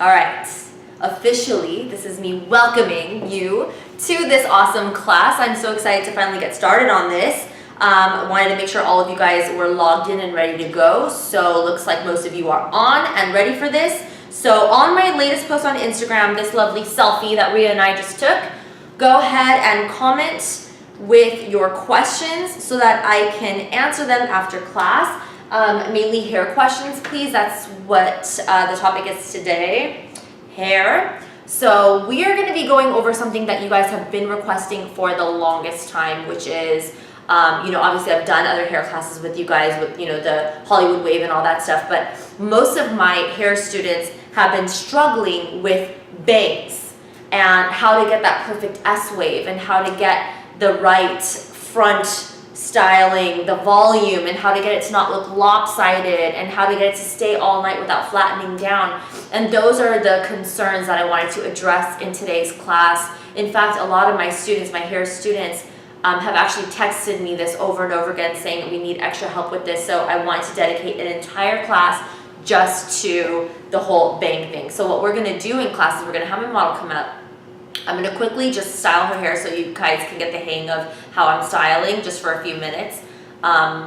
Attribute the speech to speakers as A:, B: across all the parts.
A: All right, officially, this is me welcoming you to this awesome class. I'm so excited to finally get started on this. I wanted to make sure all of you guys were logged in and ready to go. So looks like most of you are on and ready for this. So on my latest post on Instagram, this lovely selfie that Rhea and I just took, go ahead and comment with your questions so that I can answer them after class. Mainly hair questions, please. That's what the topic is today, hair. So we are going to be going over something that you guys have been requesting for the longest time, which is, obviously I've done other hair classes with you guys with, the Hollywood wave and all that stuff, but most of my hair students have been struggling with bangs and how to get that perfect S wave and how to get the right front styling, the volume, and how to get it to not look lopsided, and how to get it to stay all night without flattening down. And those are the concerns that I wanted to address in today's class. In fact, a lot of my students, my hair students, have actually texted me this over and over again saying we need extra help with this. So I wanted to dedicate an entire class just to the whole bang thing. So what we're going to do in class is we're going to have my model come up. I'm going to quickly just style her hair so you guys can get the hang of how I'm styling just for a few minutes.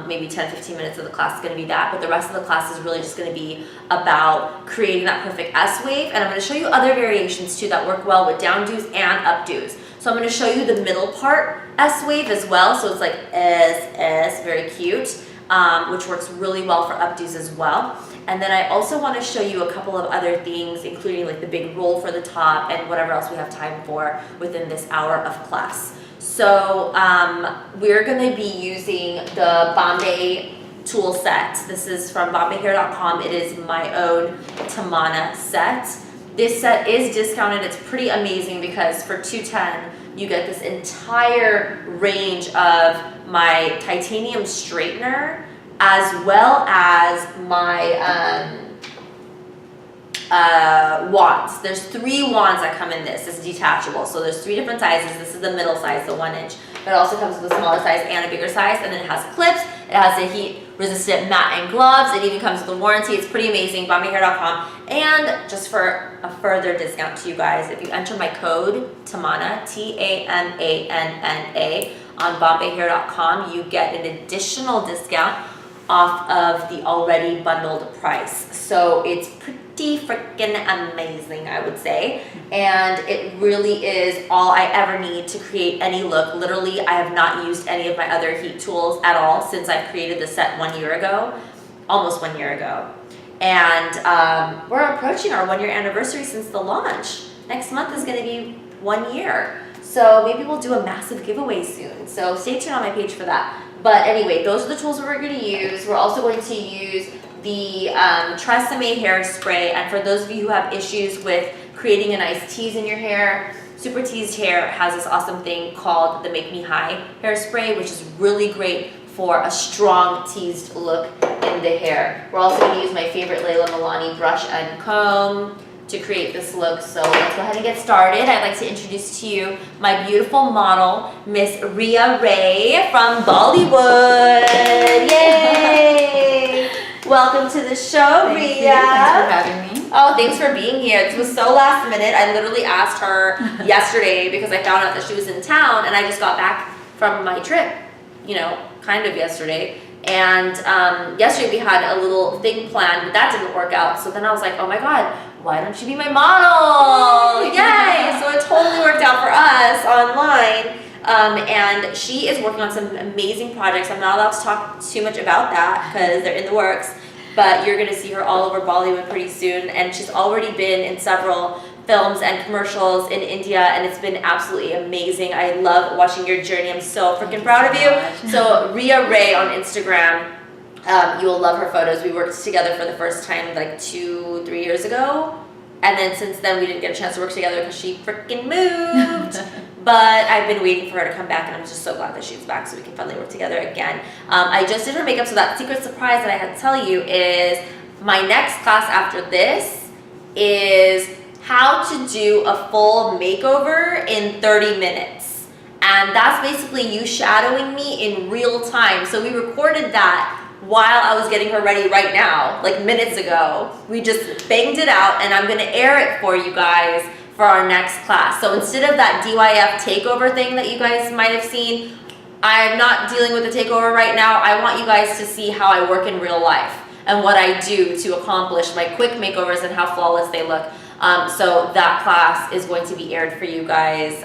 A: Maybe 10-15 minutes of the class is going to be that, but the rest of the class is really just going to be about creating that perfect S wave. And I'm going to show you other variations too that work well with downdos and updos. So I'm going to show you the middle part S wave as well. So it's like S, very cute, which works really well for updos as well. And then I also want to show you a couple of other things, including like the big roll for the top and whatever else we have time for within this hour of class. So we're going to be using the Bombay tool set. This is from BombayHair.com. It is my own Tamana set. This set is discounted. It's pretty amazing because for $210 you get this entire range of my titanium straightener, as well as my wands. There's 3 wands that come in this. It's detachable. So there's 3 different sizes. This is the middle size, the 1 inch. But it also comes with a smaller size and a bigger size. And then it has clips. It has a heat-resistant mat and gloves. It even comes with a warranty. It's pretty amazing. BombayHair.com. And just for a further discount to you guys, if you enter my code TAMANA, TAMANNA, on BombayHair.com, you get an additional discount off of the already bundled price. So it's pretty freaking amazing, I would say. And it really is all I ever need to create any look. Literally, I have not used any of my other heat tools at all since I created the set 1 year ago, almost 1 year ago. And we're approaching our 1 year anniversary since the launch. Next month is gonna be 1 year. So maybe we'll do a massive giveaway soon. So stay tuned on my page for that. But anyway, those are the tools that we're going to use. We're also going to use the Tresemme hairspray. And for those of you who have issues with creating a nice tease in your hair, Super Teased Hair has this awesome thing called the Make Me High hairspray, which is really great for a strong teased look in the hair. We're also going to use my favorite Layla Milani brush and comb to create this look. So let's go ahead and get started. I'd like to introduce to you my beautiful model, Miss Rhea Ray from Bollywood. Yay! Welcome to the show, Rhea.
B: Thanks for having me.
A: Oh, thanks for being here. This was so last minute. I literally asked her yesterday because I found out that she was in town and I just got back from my trip, kind of yesterday. And yesterday we had a little thing planned, but that didn't work out. So then I was like, oh my God, why don't you be my model? Yay! So it totally worked out for us online. And she is working on some amazing projects. I'm not allowed to talk too much about that because they're in the works, but you're gonna see her all over Bollywood pretty soon. And she's already been in several films and commercials in India, and it's been absolutely amazing. I love watching your journey. I'm so freaking proud of you. So Rhea Ray on Instagram, you will love her photos. We worked together for the first time like 2-3 years ago, and then since then we didn't get a chance to work together because she freaking moved. But I've been waiting for her to come back, and I'm just so glad that she's back so we can finally work together again. I just did her makeup, so that secret surprise that I had to tell you is my next class after this is how to do a full makeover in 30 minutes. And that's basically you shadowing me in real time. So we recorded that while I was getting her ready right now, like minutes ago. We just banged it out, and I'm gonna air it for you guys for our next class. So instead of that DYF takeover thing that you guys might have seen, I'm not dealing with the takeover right now. I want you guys to see how I work in real life and what I do to accomplish my quick makeovers and how flawless they look. So that class is going to be aired for you guys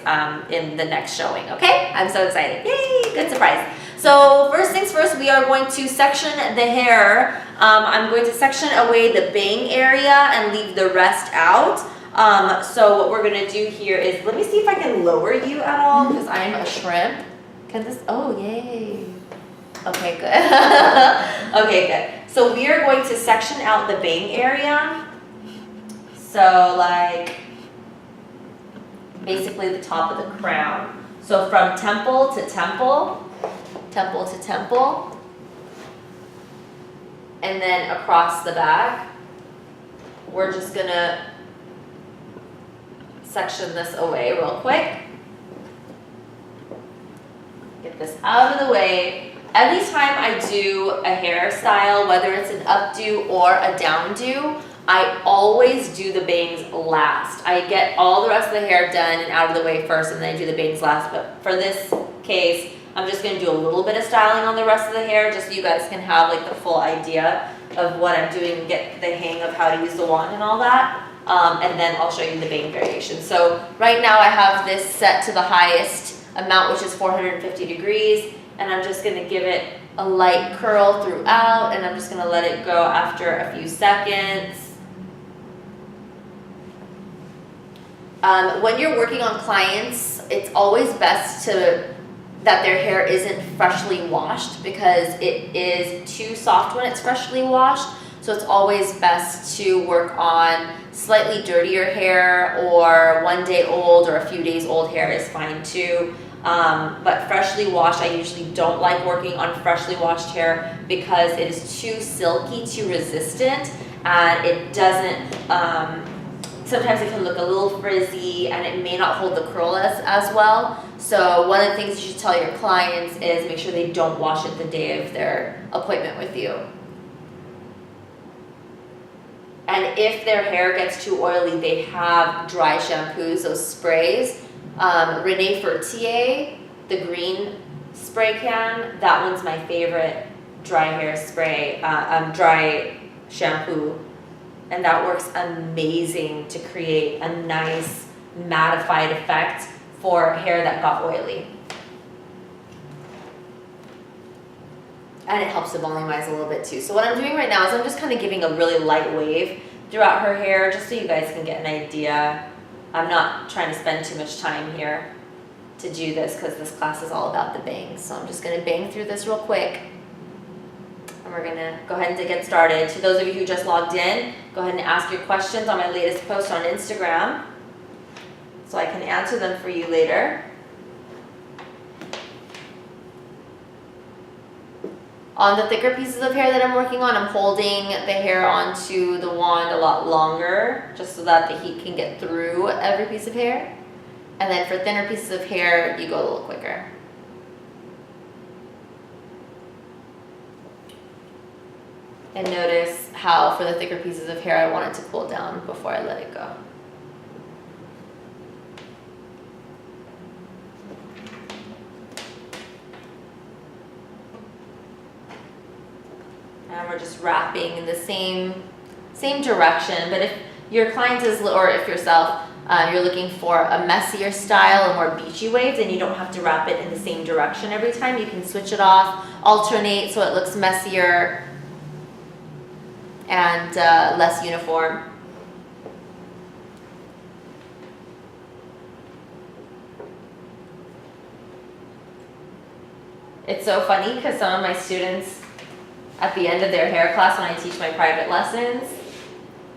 A: in the next showing, okay? I'm so excited. Yay, good surprise. So first things first, we are going to section the hair. I'm going to section away the bang area and leave the rest out. So what we're gonna do here is, let me see if I can lower you at all, because I'm a shrimp. Can this, oh yay. Okay, good. Okay, good. So we are going to section out the bang area. So like, basically the top of the crown. So from temple to temple, temple to temple, and then across the back. We're just gonna section this away real quick. Get this out of the way. Every time I do a hairstyle, whether it's an updo or a downdo, I always do the bangs last. I get all the rest of the hair done and out of the way first, and then I do the bangs last. But for this case, I'm just gonna do a little bit of styling on the rest of the hair, just so you guys can have like the full idea of what I'm doing and get the hang of how to use the wand and all that. And then I'll show you the bang variation. So right now I have this set to the highest amount, which is 450 degrees, and I'm just gonna give it a light curl throughout, and I'm just gonna let it go after a few seconds. When you're working on clients, it's always best that their hair isn't freshly washed, because it is too soft when it's freshly washed. So it's always best to work on slightly dirtier hair, or 1 day old or a few days old hair is fine too. But freshly washed, I usually don't like working on freshly washed hair because it is too silky, too resistant, and it doesn't, sometimes it can look a little frizzy and it may not hold the curl as well. So one of the things you should tell your clients is make sure they don't wash it the day of their appointment with you. And if their hair gets too oily, they have dry shampoos, those sprays. Renee Fertier, the green spray can, that one's my favorite dry hair spray, dry shampoo. And that works amazing to create a nice mattified effect for hair that got oily. And it helps to volumize a little bit too. So what I'm doing right now is I'm just kind of giving a really light wave throughout her hair, just so you guys can get an idea. I'm not trying to spend too much time here to do this, because this class is all about the bangs. So I'm just gonna bang through this real quick. And we're gonna go ahead and get started. To those of you who just logged in, go ahead and ask your questions on my latest post on Instagram, so I can answer them for you later. On the thicker pieces of hair that I'm working on, I'm holding the hair onto the wand a lot longer, just so that the heat can get through every piece of hair. And then for thinner pieces of hair, you go a little quicker. And notice how for the thicker pieces of hair, I want it to cool down before I let it go. And we're just wrapping in the same direction. But if your client is, or if yourself, you're looking for a messier style, a more beachy wave, then you don't have to wrap it in the same direction every time. You can switch it off, alternate so it looks messier and less uniform. It's so funny because some of my students, at the end of their hair class when I teach my private lessons,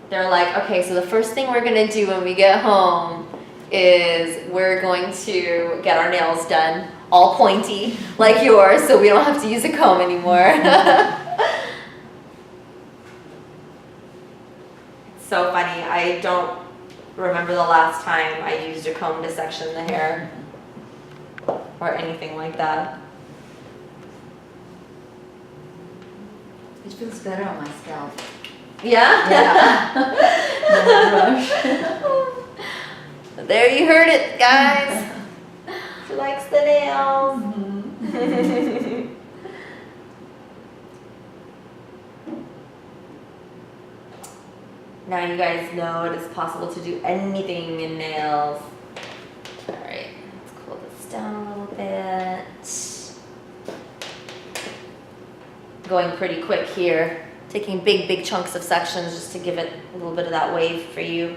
A: they're like, okay, so the first thing we're gonna do when we get home is we're going to get our nails done all pointy like yours, so we don't have to use a comb anymore. So funny, I don't remember the last time I used a comb to section the hair or anything like that.
B: It feels better on my scalp.
A: Yeah?
B: Yeah. No brush.
A: There you heard it, guys. She likes the nails. Now you guys know it is possible to do anything in nails. Alright, let's cool this down a little bit. Going pretty quick here. Taking big chunks of sections just to give it a little bit of that wave for you.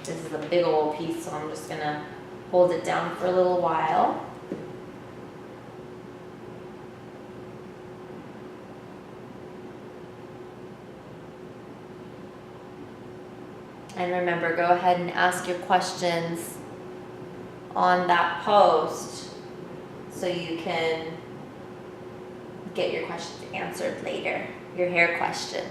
A: This is a big old piece, so I'm just gonna hold it down for a little while. And remember, go ahead and ask your questions on that post so you can get your questions answered later, your hair questions.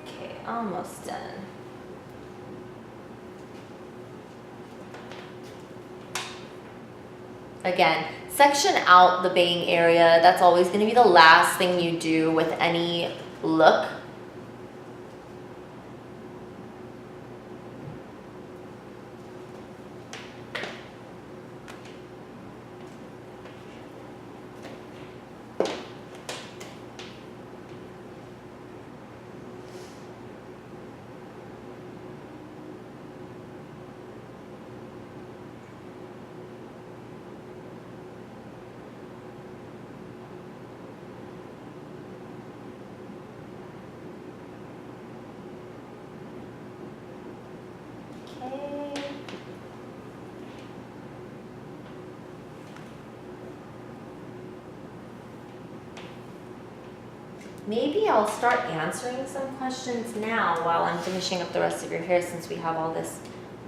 A: Okay, almost done. Again, section out the bang area. That's always going to be the last thing you do with any look. Okay. Maybe I'll start answering some questions now while I'm finishing up the rest of your hair, since we have all this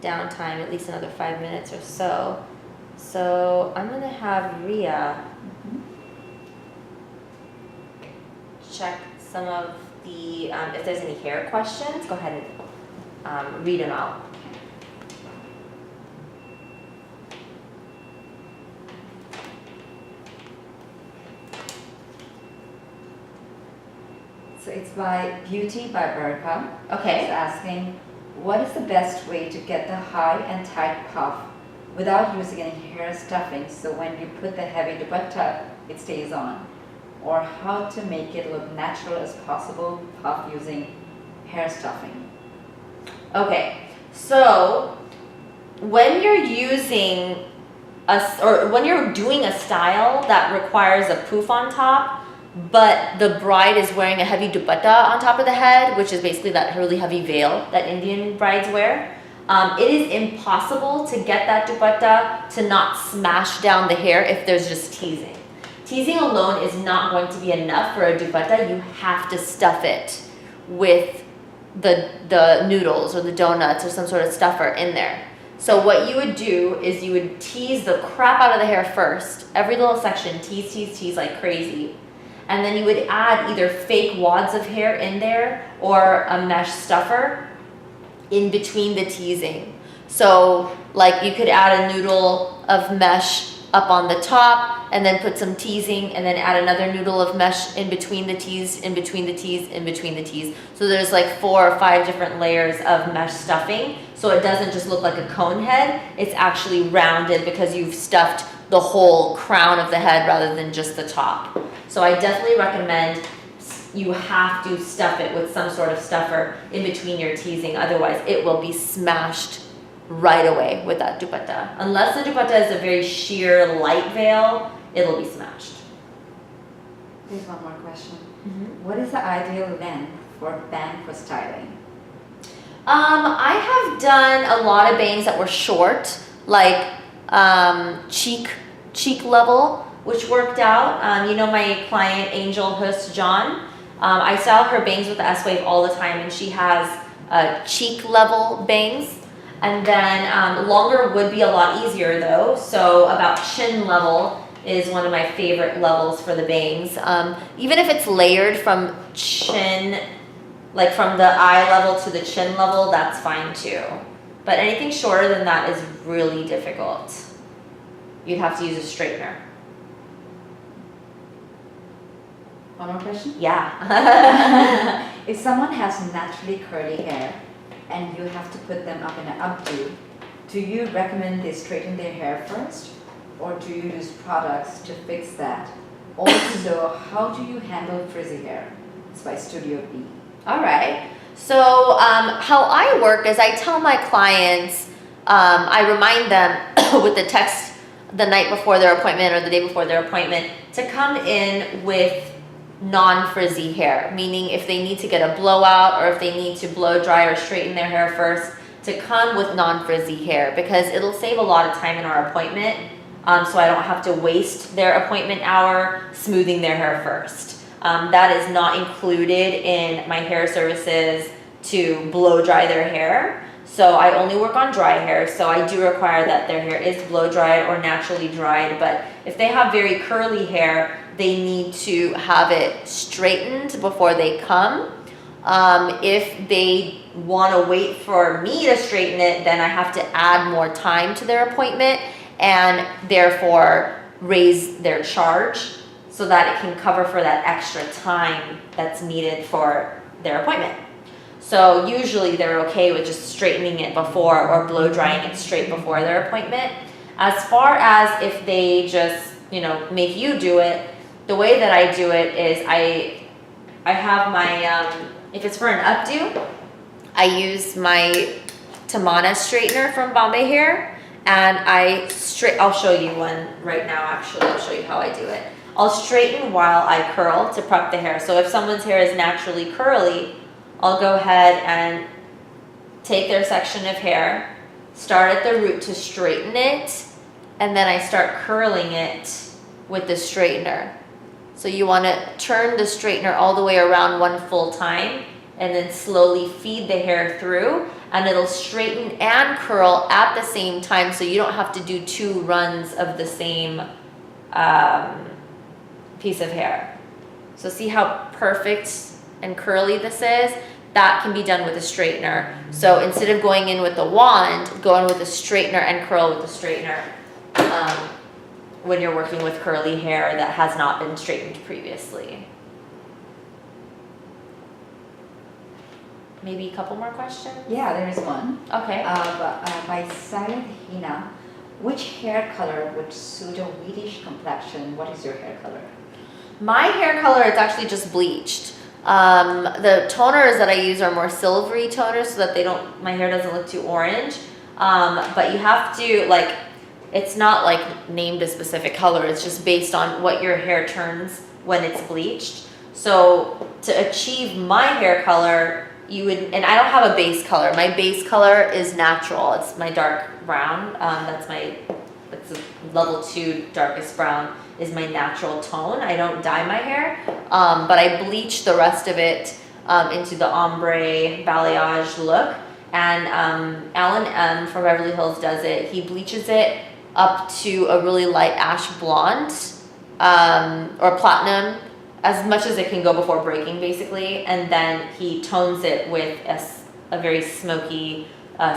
A: downtime, at least another 5 minutes or so. So I'm gonna have Ria check some of the, if there's any hair questions, go ahead and read them out.
B: So it's by Beauty by Erica.
A: Okay.
B: It's asking, what is the best way to get the high and tight puff without using any hair stuffing, so when you put the heavy dupatta, it stays on? Or how to make it look natural as possible, puff using hair stuffing?
A: Okay, so when you're using when you're doing a style that requires a poof on top, but the bride is wearing a heavy dupatta on top of the head, which is basically that really heavy veil that Indian brides wear, it is impossible to get that dupatta to not smash down the hair if there's just teasing. Teasing alone is not going to be enough for a dupatta. You have to stuff it with the noodles or the donuts or some sort of stuffer in there. So what you would do is you would tease the crap out of the hair first, every little section, tease like crazy. And then you would add either fake wads of hair in there or a mesh stuffer in between the teasing. So like you could add a noodle of mesh up on the top and then put some teasing and then add another noodle of mesh in between the tease, in between the tease, in between the tease. So there's like 4 or 5 different layers of mesh stuffing. So it doesn't just look like a cone head, it's actually rounded because you've stuffed the whole crown of the head rather than just the top. So I definitely recommend you have to stuff it with some sort of stuffer in between your teasing, otherwise it will be smashed right away with that dupatta. Unless the dupatta is a very sheer light veil, it'll be smashed.
B: Here's one more question.
A: Mm-hmm.
B: What is the ideal length for band for styling?
A: I have done a lot of bangs that were short, like cheek level, which worked out. You know my client Angel Hus John. I style her bangs with the S-Wave all the time, and she has cheek level bangs. And then longer would be a lot easier though. So about chin level is one of my favorite levels for the bangs. Even if it's layered from chin, like from the eye level to the chin level, that's fine too. But anything shorter than that is really difficult. You'd have to use a straightener.
B: One more question?
A: Yeah.
B: If someone has naturally curly hair and you have to put them up in an updo, do you recommend they straighten their hair first, or do you use products to fix that? Also, how do you handle frizzy hair? It's by Studio B.
A: All right. So how I work is I tell my clients, I remind them with the text the night before their appointment or the day before their appointment to come in with non-frizzy hair, meaning if they need to get a blowout or if they need to blow dry or straighten their hair first, to come with non-frizzy hair, because it'll save a lot of time in our appointment, so I don't have to waste their appointment hour smoothing their hair first. That is not included in my hair services to blow dry their hair. So I only work on dry hair, so I do require that their hair is blow dried or naturally dried. But if they have very curly hair, they need to have it straightened before they come. If they want to wait for me to straighten it, then I have to add more time to their appointment and therefore raise their charge so that it can cover for that extra time that's needed for their appointment. So usually they're okay with just straightening it before or blow drying it straight before their appointment. As far as if they just, make you do it, the way that I do it is I have my, if it's for an updo, I use my Tamana straightener from Bombay Hair, and I'll show you one right now actually. I'll show you how I do it. I'll straighten while I curl to prep the hair. So if someone's hair is naturally curly, I'll go ahead and take their section of hair, start at the root to straighten it, and then I start curling it with the straightener. So you want to turn the straightener all the way around one full time and then slowly feed the hair through, and it'll straighten and curl at the same time, so you don't have to do 2 runs of the same piece of hair. So see how perfect and curly this is? That can be done with a straightener. So instead of going in with the wand, go in with a straightener and curl with the straightener when you're working with curly hair that has not been straightened previously. Maybe a couple more questions?
B: Yeah, there is one.
A: Okay.
B: By Syed Hina, which hair color would suit a wheatish complexion? What is your hair color?
A: My hair color is actually just bleached. The toners that I use are more silvery toners so that my hair doesn't look too orange. But you have to, it's not named a specific color, it's just based on what your hair turns when it's bleached. So to achieve my hair color, and I don't have a base color. My base color is natural. It's my dark brown. It's a level 2 darkest brown is my natural tone. I don't dye my hair, but I bleach the rest of it into the ombre balayage look. And Alan M from Beverly Hills does it. He bleaches it up to a really light ash blonde or platinum, as much as it can go before breaking, basically. And then he tones it with a very smoky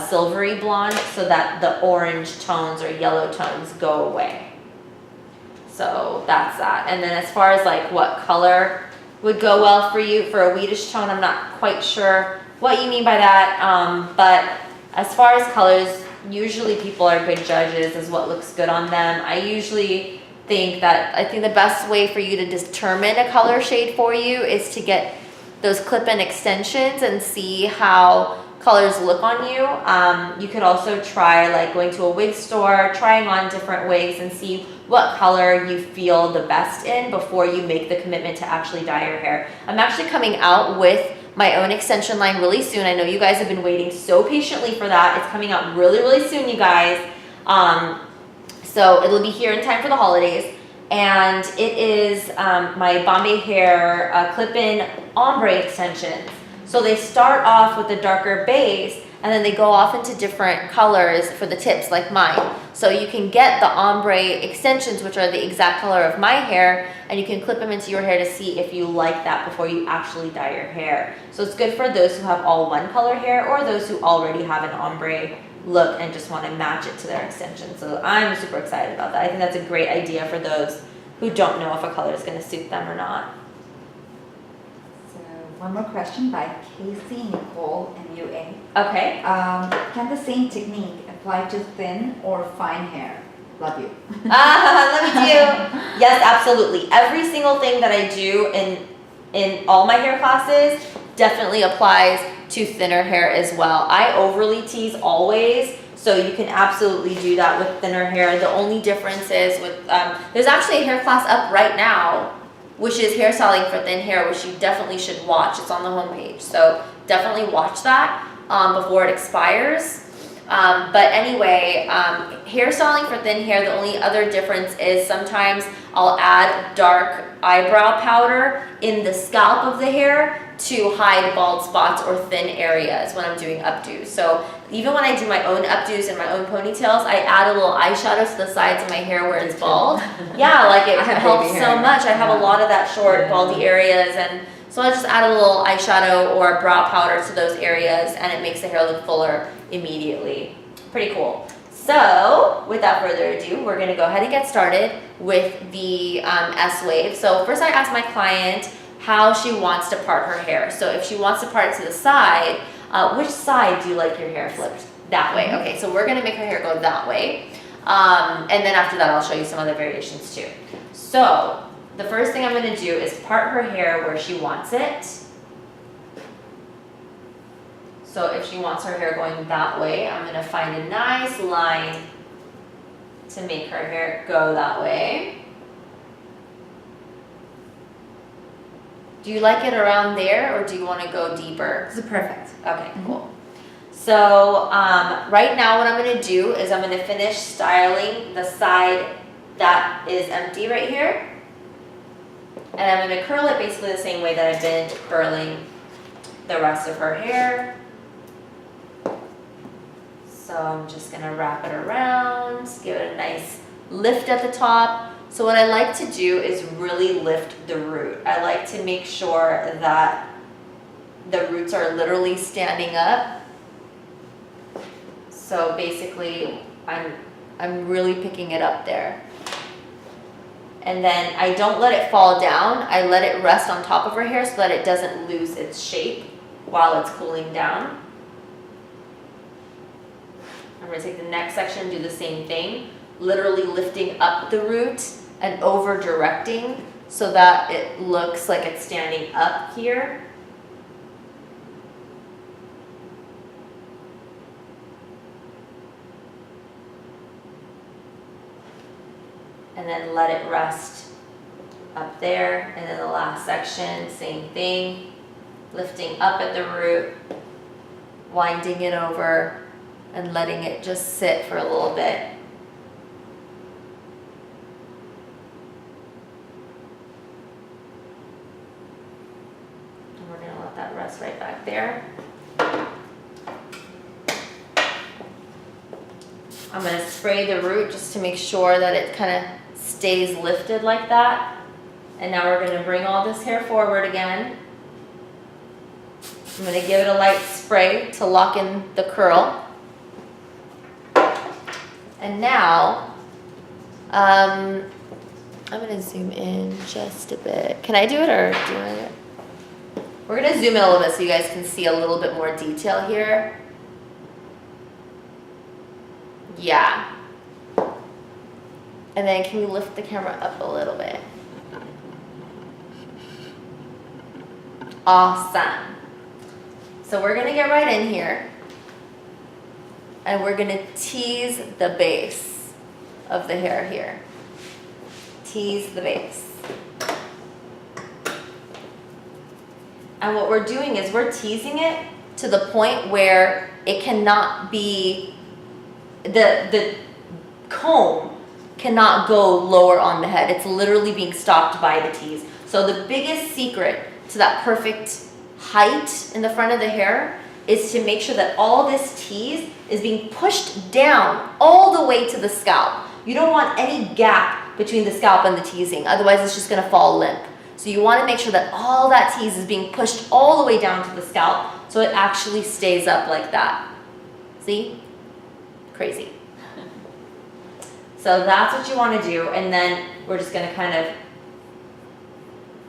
A: silvery blonde so that the orange tones or yellow tones go away. So that's that. And then as far as what color would go well for you for a wheatish tone, I'm not quite sure what you mean by that. But as far as colors, usually people are good judges as what looks good on them. I usually think the best way for you to determine a color shade for you is to get those clip-in extensions and see how colors look on you. You could also try like going to a wig store, trying on different wigs and see what color you feel the best in before you make the commitment to actually dye your hair. I'm actually coming out with my own extension line really soon. I know you guys have been waiting so patiently for that. It's coming out really, really soon, you guys. So it'll be here in time for the holidays. And it is my Bombay Hair clip-in ombre extensions. So they start off with a darker base and then they go off into different colors for the tips like mine. So you can get the ombre extensions, which are the exact color of my hair, and you can clip them into your hair to see if you like that before you actually dye your hair. So it's good for those who have all one color hair or those who already have an ombre look and just want to match it to their extension. So I'm super excited about that. I think that's a great idea for those who don't know if a color is going to suit them or not.
B: So one more question by Casey Nicole MUA.
A: Okay.
B: Can the same technique apply to thin or fine hair? Love you.
A: Let me do. Yes, absolutely. Every single thing that I do in all my hair classes definitely applies to thinner hair as well. I overly tease always, so you can absolutely do that with thinner hair. The only difference is with, there's actually a hair class up right now, which is hairstyling for thin hair, which you definitely should watch. It's on the homepage, so definitely watch that before it expires. But anyway, hairstyling for thin hair, the only other difference is sometimes I'll add dark eyebrow powder in the scalp of the hair to hide bald spots or thin areas when I'm doing updos. So even when I do my own updos and my own ponytails, I add a little eyeshadow to the sides of my hair where it's bald. Yeah, like it helps so much. I have a lot of that short baldy areas, and so I just add a little eyeshadow or brow powder to those areas and it makes the hair look fuller immediately. Pretty cool. So without further ado, we're gonna go ahead and get started with the S-Wave. So first I ask my client how she wants to part her hair. So if she wants to part it to the side, which side do you like your hair flipped? That way. Okay, so we're gonna make her hair go that way. And then after that, I'll show you some other variations too. So the first thing I'm gonna do is part her hair where she wants it. So if she wants her hair going that way, I'm gonna find a nice line to make her hair go that way. Do you like it around there or do you wanna go deeper?
B: This is perfect.
A: Okay, cool. So right now what I'm gonna do is I'm gonna finish styling the side that is empty right here. And I'm gonna curl it basically the same way that I've been curling the rest of her hair. So I'm just gonna wrap it around, give it a nice lift at the top. So what I like to do is really lift the root. I like to make sure that the roots are literally standing up. So basically, I'm really picking it up there. And then I don't let it fall down. I let it rest on top of her hair so that it doesn't lose its shape while it's cooling down. I'm gonna take the next section and do the same thing, literally lifting up the root and over directing so that it looks like it's standing up here. And then let it rest up there. And then the last section, same thing, lifting up at the root, winding it over, and letting it just sit for a little bit. And we're gonna let that rest right back there. I'm gonna spray the root just to make sure that it kind of stays lifted like that. And now we're gonna bring all this hair forward again. I'm gonna give it a light spray to lock in the curl. And now, I'm gonna zoom in just a bit. Can I do it or do I? We're gonna zoom in a little bit so you guys can see a little bit more detail here. Yeah. And then can we lift the camera up a little bit? Awesome. So we're gonna get right in here and we're gonna tease the base of the hair here. Tease the base. And what we're doing is we're teasing it to the point where it cannot be, the comb cannot go lower on the head. It's literally being stopped by the tease. So the biggest secret to that perfect height in the front of the hair is to make sure that all this tease is being pushed down all the way to the scalp. You don't want any gap between the scalp and the teasing, otherwise it's just gonna fall limp. So you wanna make sure that all that tease is being pushed all the way down to the scalp so it actually stays up like that. See? Crazy. So that's what you wanna do, and then we're just gonna kind of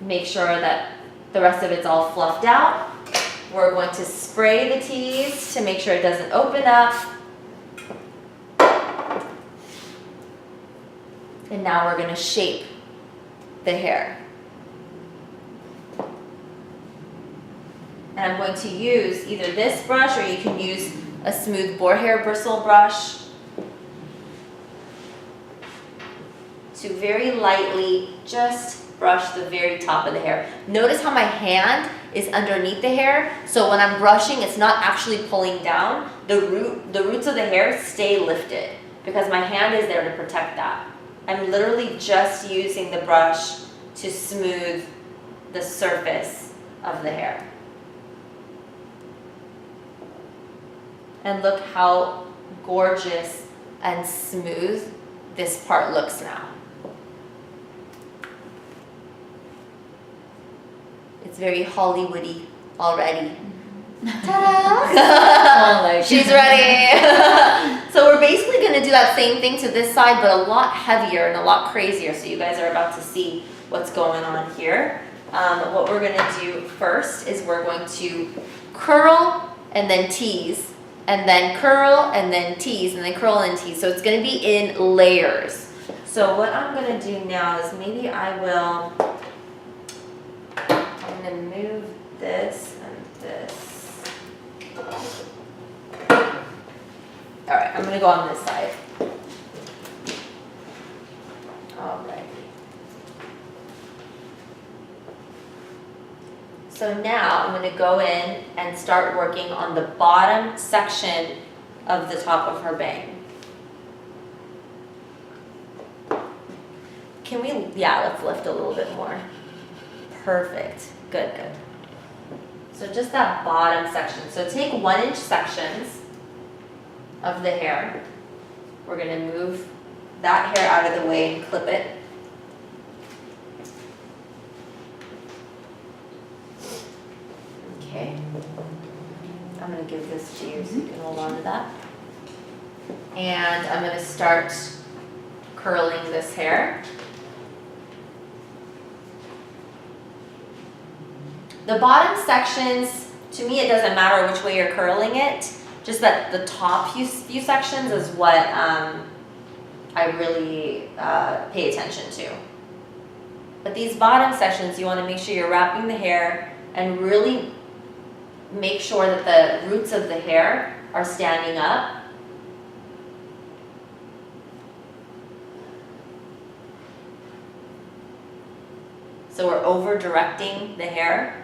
A: make sure that the rest of it's all fluffed out. We're going to spray the tease to make sure it doesn't open up. And now we're gonna shape the hair. And I'm going to use either this brush or you can use a smooth boar hair bristle brush to very lightly just brush the very top of the hair. Notice how my hand is underneath the hair, so when I'm brushing, it's not actually pulling down. The roots of the hair stay lifted because my hand is there to protect that. I'm literally just using the brush to smooth the surface of the hair. And look how gorgeous and smooth this part looks now. It's very Hollywoody already. Ta-da! She's ready. So we're basically going to do that same thing to this side, but a lot heavier and a lot crazier. So you guys are about to see what's going on here. What we're going to do first is we're going to curl and then tease, and then curl and then tease, and then curl and tease. So it's going to be in layers. So what I'm going to do now is maybe I'm going to move this and this. Alright, I'm going to go on this side. Alright. So now I'm going to go in and start working on the bottom section of the top of her bang. Can we, yeah, let's lift a little bit more. Perfect. Good, good. So just that bottom section. So take 1-inch sections of the hair. We're going to move that hair out of the way and clip it. Okay. I'm going to give this to you so you can hold on to that. And I'm going to start curling this hair. The bottom sections, to me it doesn't matter which way you're curling it, just that the top few sections is what I really pay attention to. But these bottom sections, you want to make sure you're wrapping the hair and really make sure that the roots of the hair are standing up. So we're over directing the hair.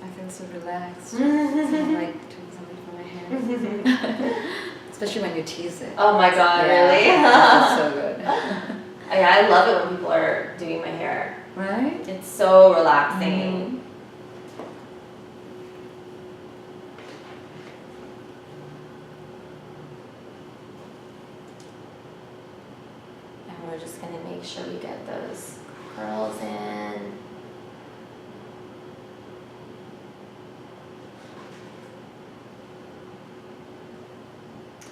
B: I feel so relaxed. It's like doing something for my hair. Especially when you tease it.
A: Oh my god,
B: Yeah,
A: really?
B: it's so good.
A: Yeah, I love it when people are doing my hair.
B: Right?
A: It's so relaxing. And we're just gonna make sure we get those curls in.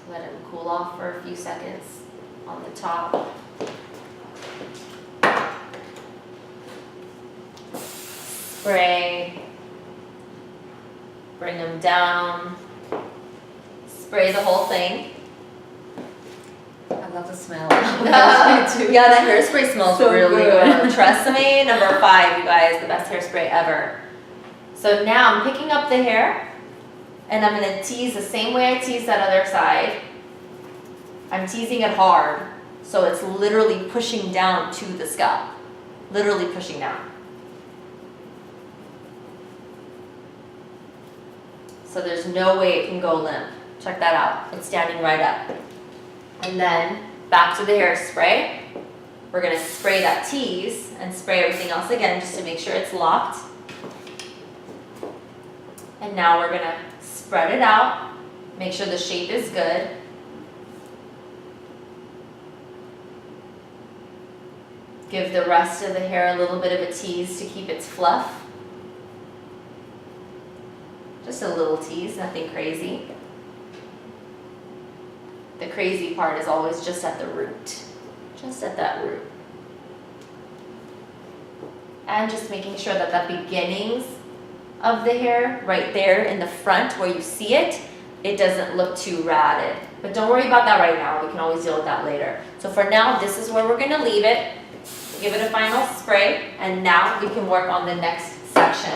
A: Let them cool off for a few seconds on the top. Spray Bring them down. Spray the whole thing.
B: I love the smell.
A: Yeah, that hairspray smells
B: So
A: really
B: good.
A: good. Trust me, number 5, you guys, the best hairspray ever. So now I'm picking up the hair and I'm gonna tease the same way I teased that other side. I'm teasing it hard, so it's literally pushing down to the scalp. Literally pushing down. So there's no way it can go limp. Check that out. It's standing right up. And then back to the hairspray. We're gonna spray that tease and spray everything else again just to make sure it's locked. And now we're gonna spread it out, make sure the shape is good. Give the rest of the hair a little bit of a tease to keep its fluff. Just a little tease, nothing crazy. The crazy part is always just at the root, just at that root. And just making sure that the beginnings of the hair, right there in the front where you see it, it doesn't look too ratted. But don't worry about that right now, we can always deal with that later. So for now, this is where we're gonna leave it. Give it a final spray, and now we can work on the next section.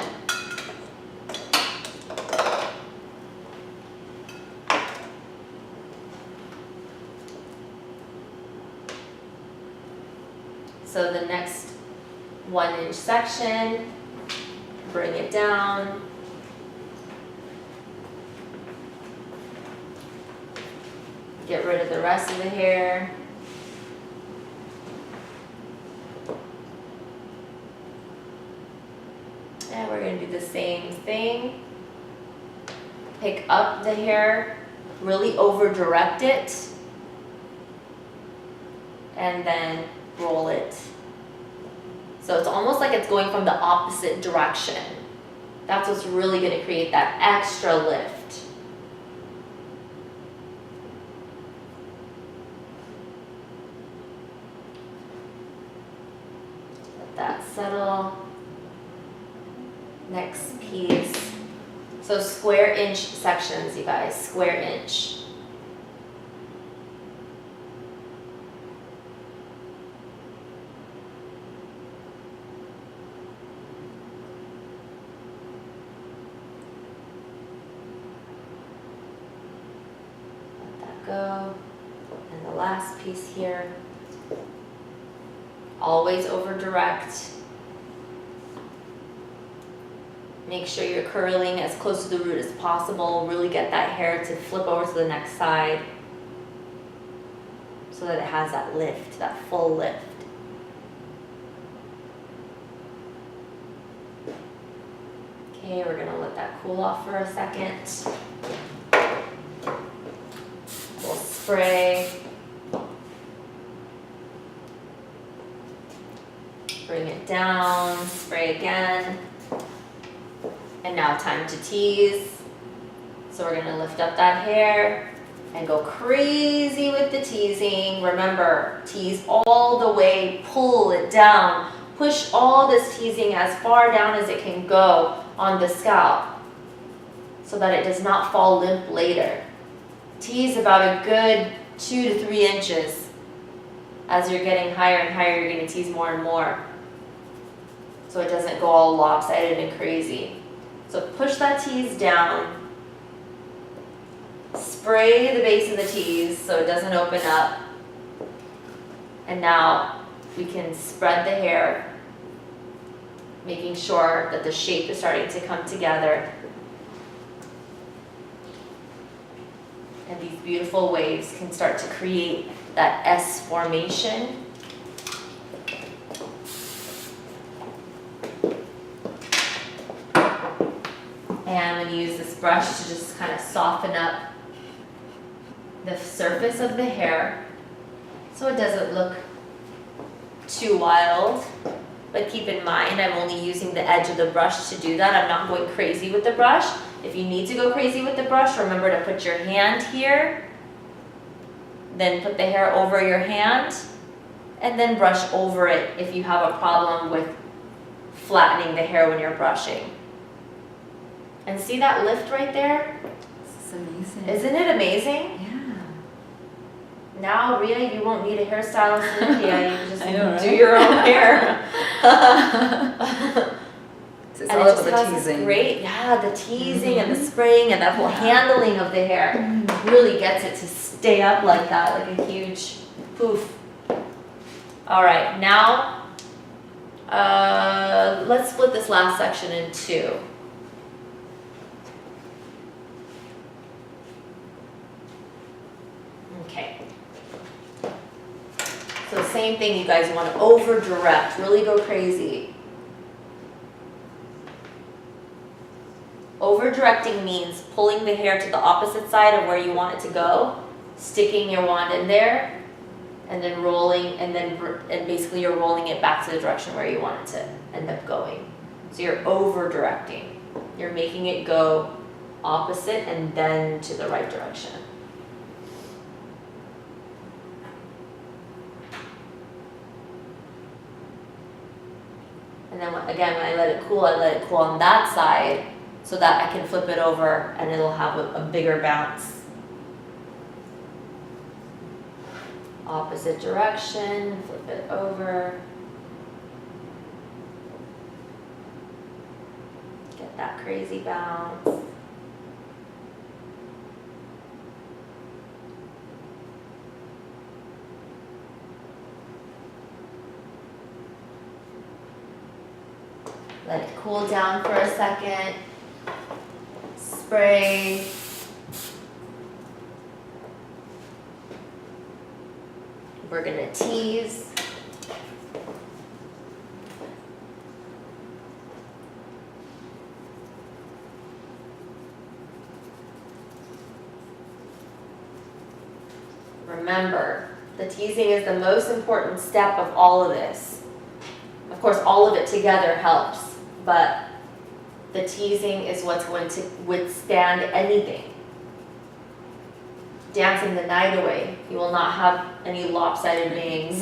A: So the next 1-inch section, bring it down. Get rid of the rest of the hair. And we're going to do the same thing. Pick up the hair, really over direct it, and then roll it. So it's almost like it's going from the opposite direction. That's what's really going to create that extra lift. Let that settle. Next piece. So square inch sections, you guys, square inch. Let that go. And the last piece here. Always over direct. Make sure you're curling as close to the root as possible. Really get that hair to flip over to the next side so that it has that lift, that full lift. Okay, we're gonna let that cool off for a second. We'll spray. Bring it down, spray again. And now time to tease. So we're gonna lift up that hair and go crazy with the teasing. Remember, tease all the way, pull it down. Push all this teasing as far down as it can go on the scalp so that it does not fall limp later. Tease about a good 2 to 3 inches. As you're getting higher and higher, you're gonna tease more and more so it doesn't go all lopsided and crazy. So push that tease down, spray the base of the tease so it doesn't open up, and now we can spread the hair, making sure that the shape is starting to come together. And these beautiful waves can start to create that S formation. And I'm going to use this brush to just kind of soften up the surface of the hair so it doesn't look too wild. But keep in mind, I'm only using the edge of the brush to do that. I'm not going crazy with the brush. If you need to go crazy with the brush, remember to put your hand here, then put the hair over your hand, and then brush over it if you have a problem with flattening the hair when you're brushing. And see that lift right there?
B: This is amazing.
A: Isn't it amazing?
B: Yeah.
A: Now, Rhea, you won't need a hairstylist in India. You can just
B: I know,
A: do
B: right?
A: your own hair.
B: It's
A: And
B: all
A: it
B: about
A: just
B: the
A: has this
B: teasing.
A: great, the teasing and the spraying and that whole handling of the hair really gets it to stay up like that, like a huge poof. All right, now let's split this last section in two. Okay. So same thing, you guys want to over direct, really go crazy. Over directing means pulling the hair to the opposite side of where you want it to go, sticking your wand in there, and then rolling, and basically you're rolling it back to the direction where you want it to end up going. So you're over directing. You're making it go opposite and then to the right direction. And then again, when I let it cool on that side so that I can flip it over and it'll have a bigger bounce. Opposite direction, flip it over. Get that crazy bounce. Let it cool down for a second. Spray. We're gonna tease. Remember, the teasing is the most important step of all of this. Of course, all of it together helps, but the teasing is what's going to withstand anything. Dancing the night away. You will not have any lopsided bangs.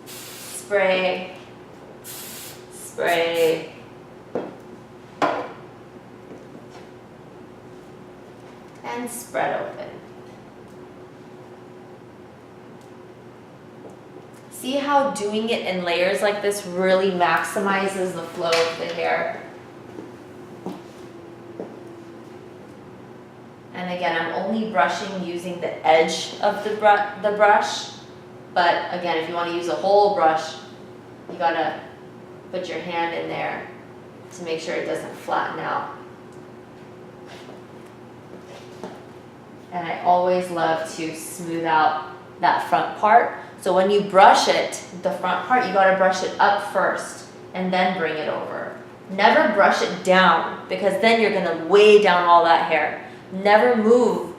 A: Spray. Spray. And spread open. See how doing it in layers like this really maximizes the flow of the hair? And again, I'm only brushing using the edge of the brush, but again, if you want to use a whole brush, you gotta put your hand in there to make sure it doesn't flatten out. And I always love to smooth out that front part. So when you brush it, the front part, you gotta brush it up first and then bring it over. Never brush it down because then you're gonna weigh down all that hair. Never move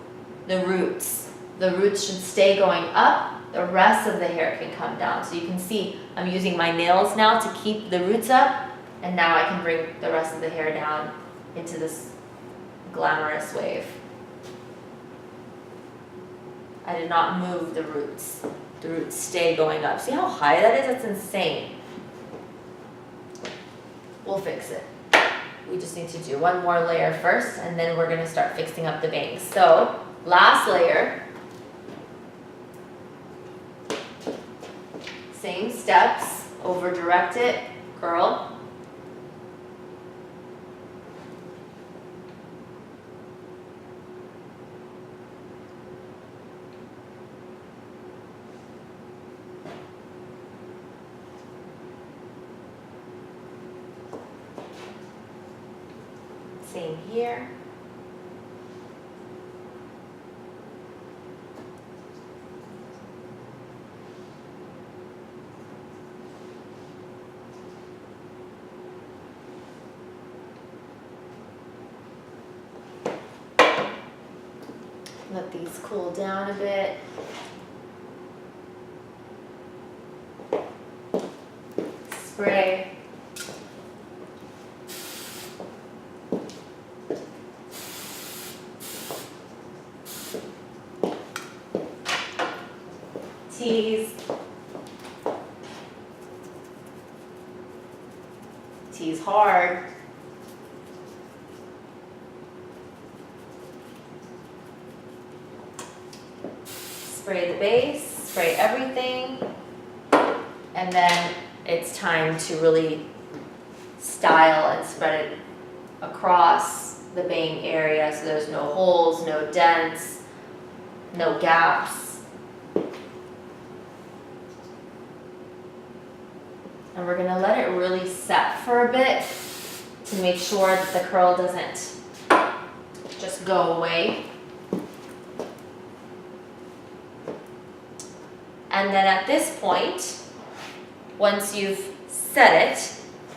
A: the roots. The roots should stay going up. The rest of the hair can come down. So you can see I'm using my nails now to keep the roots up, and now I can bring the rest of the hair down into this glamorous wave. I did not move the roots. The roots stay going up. See how high that is? That's insane. We'll fix it. We just need to do one more layer first, and then we're gonna start fixing up the bangs. So, last layer. Same steps, over direct it, curl. Same here. Let these cool down a bit. Spray. Tease. tease hard. Spray the base, spray everything, and then it's time to really style and spread it across the bang area so there's no holes, no dents, no gaps. And we're gonna let it really set for a bit to make sure that the curl doesn't just go away. And then at this point, once you've set it,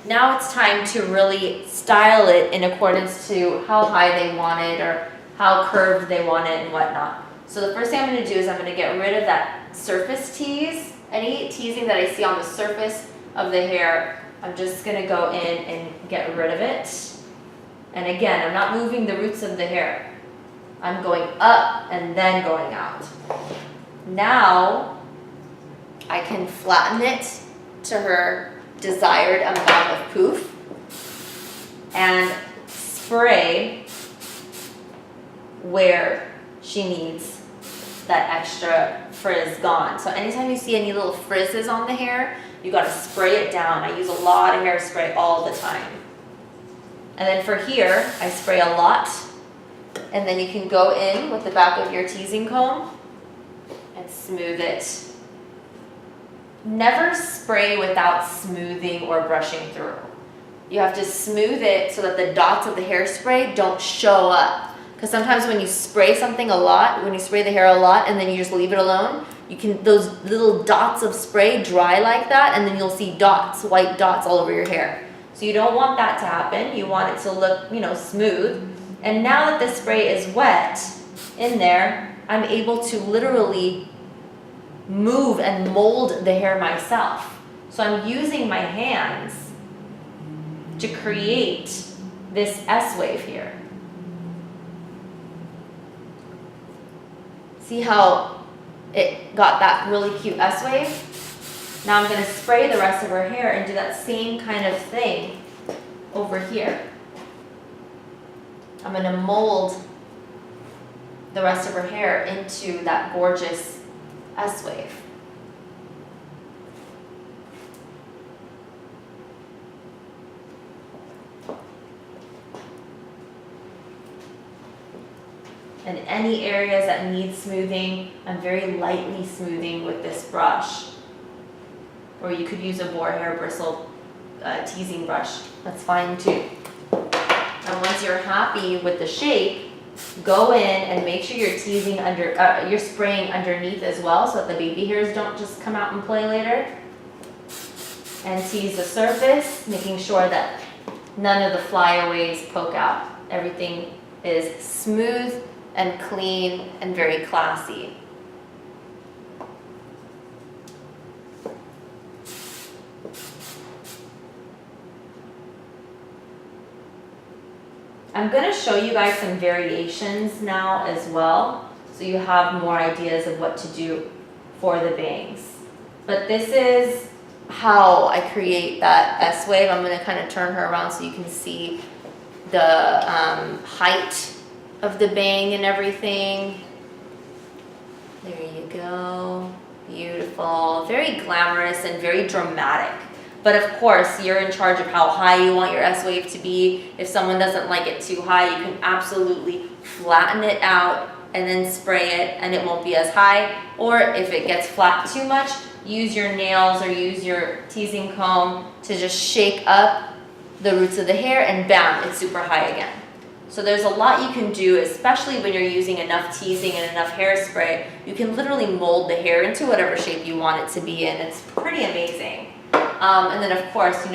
A: now it's time to really style it in accordance to how high they want it or how curved they want it and whatnot. So the first thing I'm going to do is I'm going to get rid of that surface tease. Any teasing that I see on the surface of the hair, I'm just going to go in and get rid of it. And again, I'm not moving the roots of the hair. I'm going up and then going out. Now I can flatten it to her desired amount of poof and spray where she needs that extra frizz gone. So anytime you see any little frizzes on the hair, you gotta spray it down. I use a lot of hairspray all the time. And then for here, I spray a lot, and then you can go in with the back of your teasing comb and smooth it. Never spray without smoothing or brushing through. You have to smooth it so that the dots of the hairspray don't show up. Because sometimes when you spray something a lot, when you spray the hair a lot and then you just leave it alone, those little dots of spray dry like that, and then you'll see dots, white dots all over your hair. So you don't want that to happen. You want it to look, smooth. And now that the spray is wet in there, I'm able to literally move and mold the hair myself. So I'm using my hands to create this S-wave here. See how it got that really cute S-wave? Now I'm going to spray the rest of her hair and do that same kind of thing over here. I'm going to mold the rest of her hair into that gorgeous S-wave. And any areas that need smoothing, I'm very lightly smoothing with this brush. Or you could use a boar hair bristle teasing brush. That's fine too. And once you're happy with the shape, go in and make sure you're teasing you're spraying underneath as well so that the baby hairs don't just come out and play later. And tease the surface, making sure that none of the flyaways poke out. Everything is smooth and clean and very classy. I'm going to show you guys some variations now as well, so you have more ideas of what to do for the bangs. But this is how I create that S-wave. I'm going to kind of turn her around so you can see the height of the bang and everything. There you go. Beautiful. Very glamorous and very dramatic. But of course, you're in charge of how high you want your S-wave to be. If someone doesn't like it too high, you can absolutely flatten it out and then spray it and it won't be as high. Or if it gets flat too much, use your nails or use your teasing comb to just shake up the roots of the hair and bam, it's super high again. So there's a lot you can do, especially when you're using enough teasing and enough hairspray. You can literally mold the hair into whatever shape you want it to be in. It's pretty amazing. And then of course,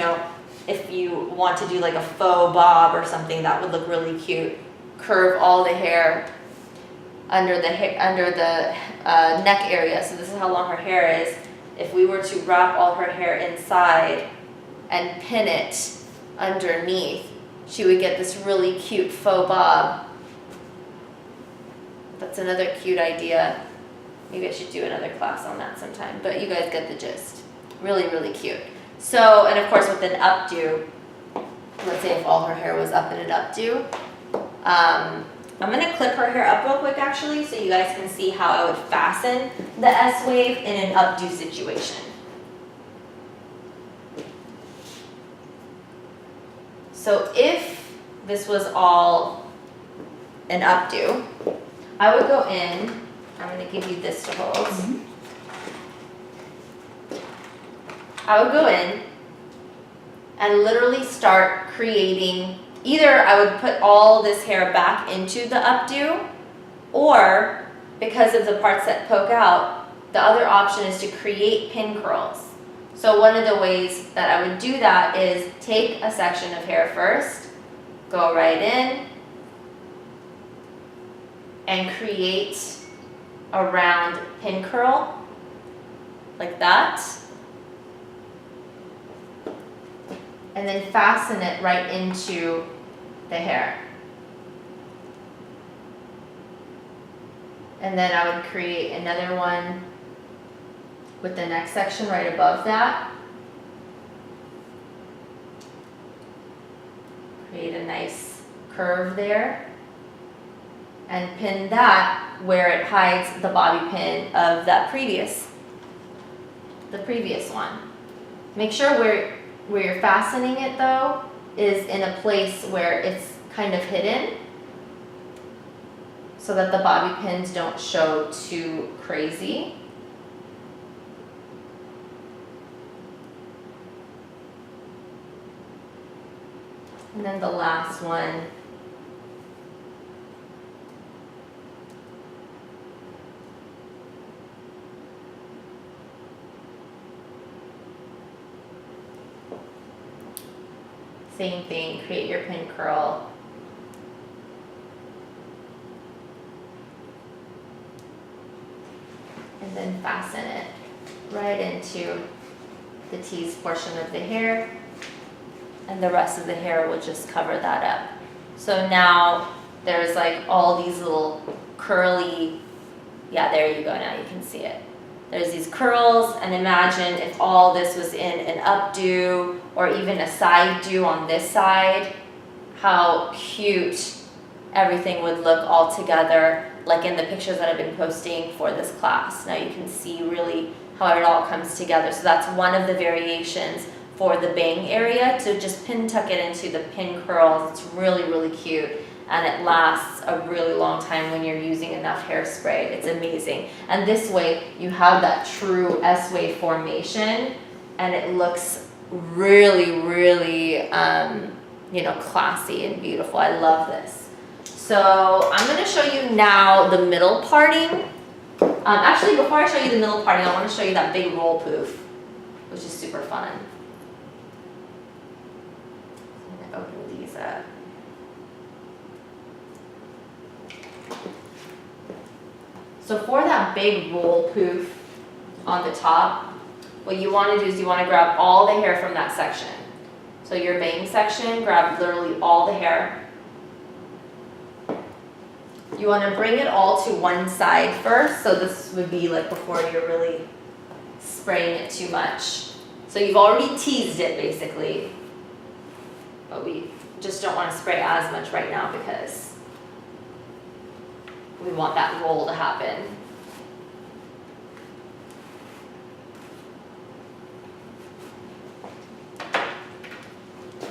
A: if you want to do like a faux bob or something, that would look really cute. Curve all the hair under the neck area. So this is how long her hair is. If we were to wrap all her hair inside and pin it underneath, she would get this really cute faux bob. That's another cute idea. Maybe I should do another class on that sometime, but you guys get the gist. Really, really cute. So, and of course with an updo, let's say if all her hair was up in an updo. I'm gonna clip her hair up real quick actually, so you guys can see how I would fasten the S-wave in an updo situation. So if this was all an updo, I would go in, I'm gonna give you this to hold. I would go in and literally start creating, either I would put all this hair back into the updo, or because of the parts that poke out, the other option is to create pin curls. So one of the ways that I would do that is take a section of hair first, go right in, and create a round pin curl, like that. And then fasten it right into the hair. And then I would create another one with the next section right above that. Create a nice curve there. And pin that where it hides the bobby pin of that previous one. Make sure where you're fastening it though is in a place where it's kind of hidden, so that the bobby pins don't show too crazy. And then the last one, same thing, create your pin curl. And then fasten it right into the tease portion of the hair, and the rest of the hair will just cover that up. So now there's like all these little curly, yeah, there you go, now you can see it. There's these curls, and imagine if all this was in an updo or even a side do on this side, how cute everything would look all together, like in the pictures that I've been posting for this class. Now you can see really how it all comes together. So that's one of the variations for the bang area, to just pin tuck it into the pin curls. It's really, really cute, and it lasts a really long time when you're using enough hairspray. It's amazing. And this way you have that true S-wave formation, and it looks really, really classy and beautiful. I love this. So I'm going to show you now the middle parting. Actually, before I show you the middle parting, I want to show you that big roll poof, which is super fun. I'm going to open these up. So for that big roll poof on the top, what you want to do is you want to grab all the hair from that section. So your bang section, grab literally all the hair. You want to bring it all to one side first. So this would be like before you're really spraying it too much. So you've already teased it basically, but we just don't want to spray as much right now because we want that roll to happen.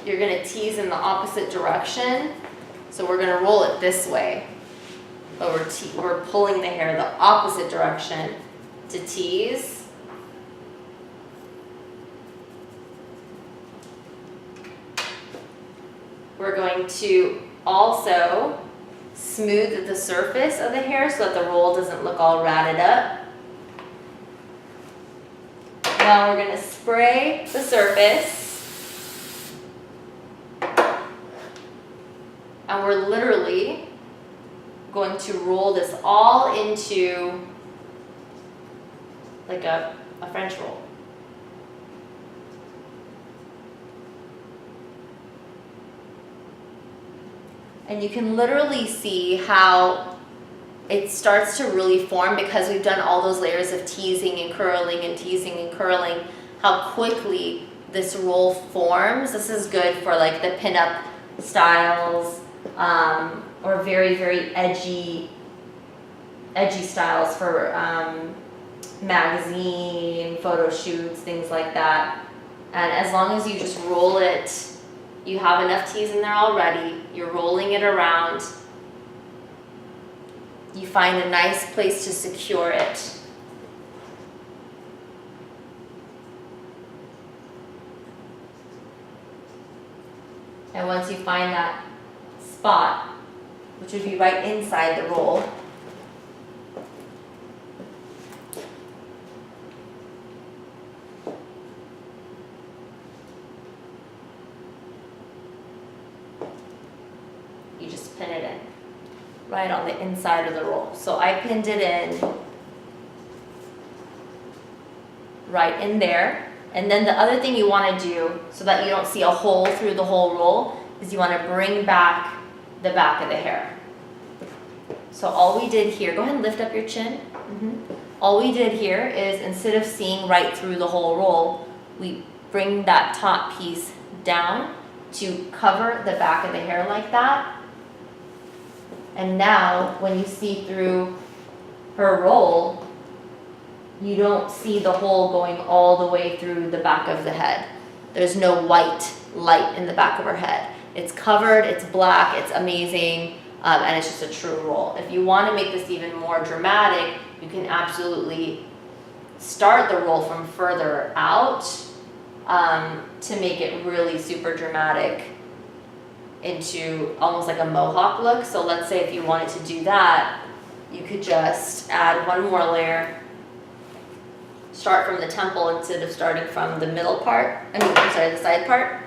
A: You're going to tease in the opposite direction. So we're going to roll it this way. But we're pulling the hair the opposite direction to tease. We're going to also smooth the surface of the hair so that the roll doesn't look all ratted up. Now we're going to spray the surface. And we're literally going to roll this all into like a French roll. And you can literally see how it starts to really form because we've done all those layers of teasing and curling and teasing and curling, how quickly this roll forms. This is good for like the pinup styles, or very, very edgy styles for magazine, photo shoots, things like that. And as long as you just roll it, you have enough teas in there already, you're rolling it around, you find a nice place to secure it. And once you find that spot, which would be right inside the roll, you just pin it in, right on the inside of the roll. So I pinned it in right in there. And then the other thing you want to do, so that you don't see a hole through the whole roll, is you want to bring back the back of the hair. So all we did here, go ahead and lift up your chin. All we did here is, instead of seeing right through the whole roll, we bring that top piece down to cover the back of the hair like that. And now when you see through her roll, you don't see the hole going all the way through the back of the head. There's no white light in the back of her head. It's covered, it's black, it's amazing, and it's just a true roll. If you want to make this even more dramatic, you can absolutely start the roll from further out to make it really super dramatic into almost like a mohawk look. So let's say if you wanted to do that, you could just add one more layer. Start from the temple instead of starting from the middle part. The side part.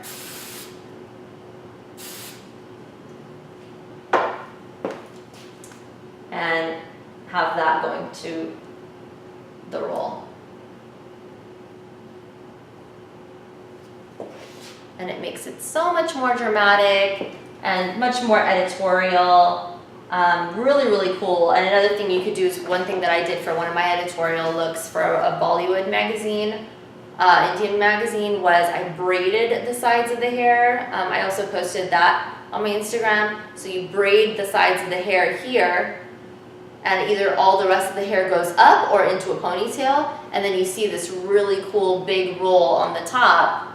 A: And have that going to the roll. And it makes it so much more dramatic and much more editorial. Really, really cool. And another thing you could do is, one thing that I did for one of my editorial looks for a Bollywood magazine, Indian magazine, was I braided the sides of the hair. I also posted that on my Instagram. So you braid the sides of the hair here, and either all the rest of the hair goes up or into a ponytail, and then you see this really cool big roll on the top,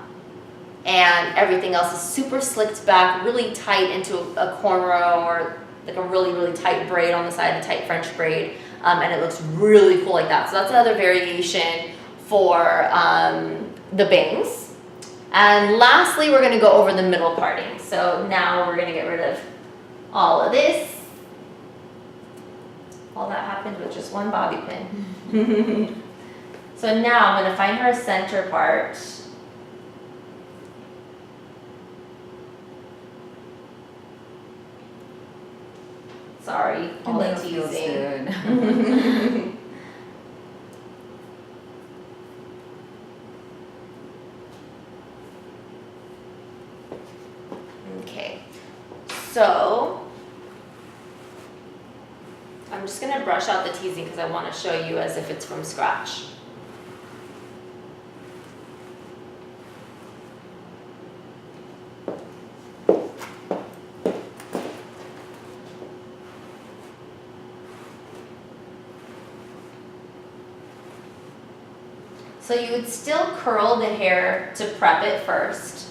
A: and everything else is super slicked back, really tight into a cornrow, or like a really, really tight braid on the side, a tight French braid, and it looks really cool like that. So that's another variation for the bangs. And lastly, we're gonna go over the middle parting. So now we're gonna get rid of all of this. All that happened with just one bobby pin. So now I'm gonna find her a center part. Sorry, all the teasing. Okay, so I'm just gonna brush out the teasing because I want to show you as if it's from scratch. So you would still curl the hair to prep it first.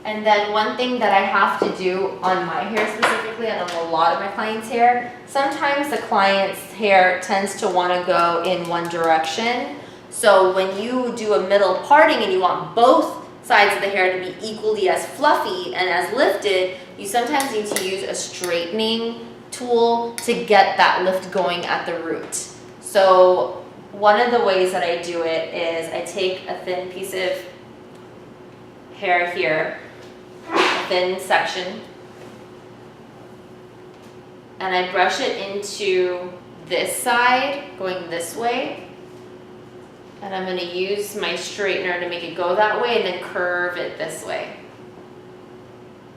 A: And then one thing that I have to do on my hair specifically, and on a lot of my clients' hair, sometimes the client's hair tends to want to go in one direction. So when you do a middle parting and you want both sides of the hair to be equally as fluffy and as lifted, you sometimes need to use a straightening tool to get that lift going at the root. So one of the ways that I do it is I take a thin piece of hair here, a thin section, and I brush it into this side, going this way, and I'm going to use my straightener to make it go that way and then curve it this way.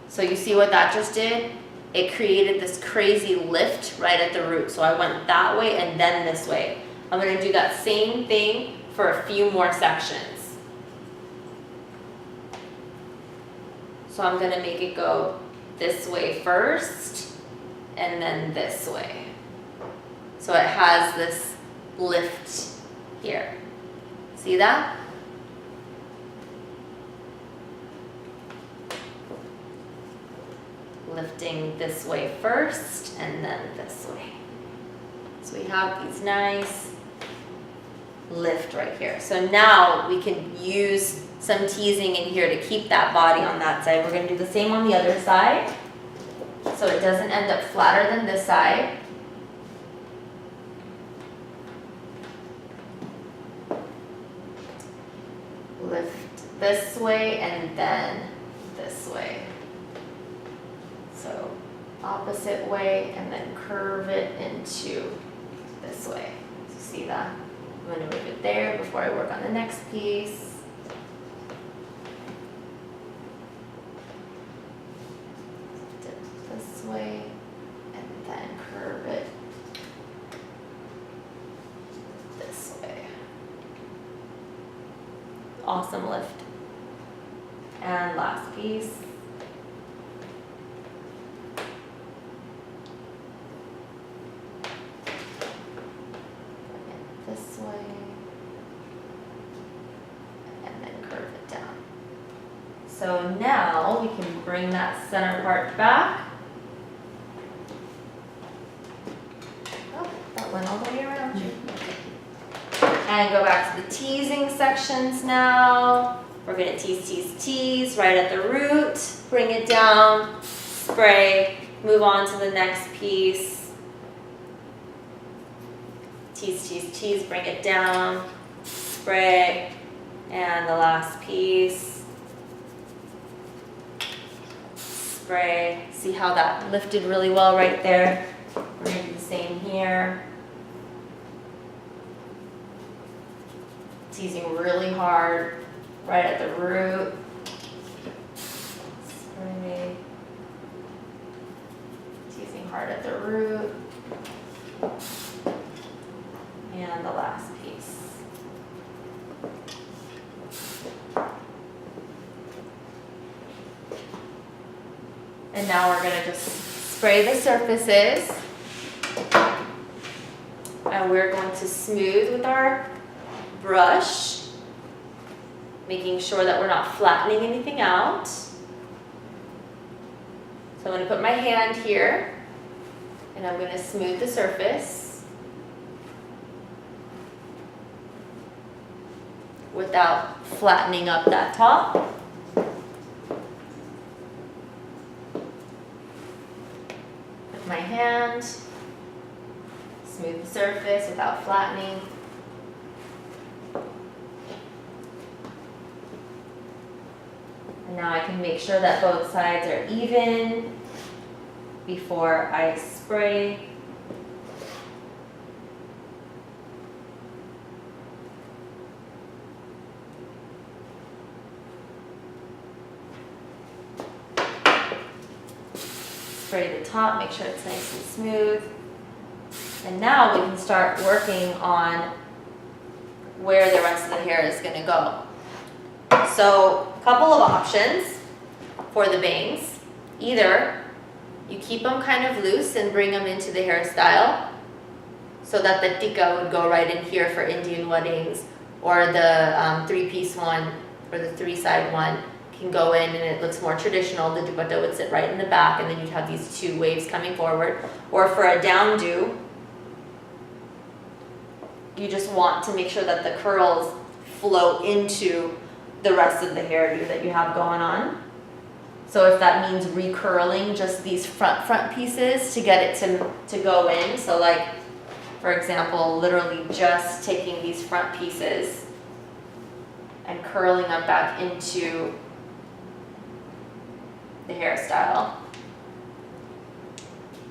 A: So you see what that just did? It created this crazy lift right at the root. So I went that way and then this way. I'm going to do that same thing for for a few more sections. So I'm gonna make it go this way first, and then this way. So it has this lift here. See that? Lifting this way first, and then this way. So we have these nice lift right here. So now we can use some teasing in here to keep that body on that side. We're gonna do the same on the other side, so it doesn't end up flatter than this side. Lift this way and then this way. So opposite way and then curve it into this way. So see that? I'm gonna move it there before I work on the next piece. Dip this way and then curve it this way. Awesome lift. And last piece. This way, and then curve it down. So now we can bring that center part back. Oh, that went all the way around you. And go back to the teasing sections now. We're gonna tease, tease, tease right at the root, bring it down, spray, move on to the next piece. Tease, tease, tease, bring it down, spray, and the last piece, spray. See how that lifted really well right there? We're gonna do the same here. Teasing really hard, right at the root. Spray. Teasing hard at the root. And the last piece. And now we're gonna just spray the surfaces. And we're going to smooth with our brush, making sure that we're not flattening anything out. So I'm gonna put my hand here, and I'm gonna smooth the surface. Without flattening up that top. With my hand, smooth the surface without flattening. And now I can make sure that both sides are even before I spray. Spray the top, make sure it's nice and smooth. And now we can start working on where the rest of the hair is gonna go. So, a couple of options for the bangs. Either you keep them kind of loose and bring them into the hairstyle so that the tika would go right in here for Indian weddings, or the three-piece one or the three-side one can go in and it looks more traditional. The dupatta would sit right in the back and then you'd have these two waves coming forward. Or for a down do, you just want to make sure that the curls flow into the rest of the hairdo that you have going on. So if that means recurling just these front pieces to get it to go in. So like, for example, literally just taking these front pieces and curling them back into the hairstyle.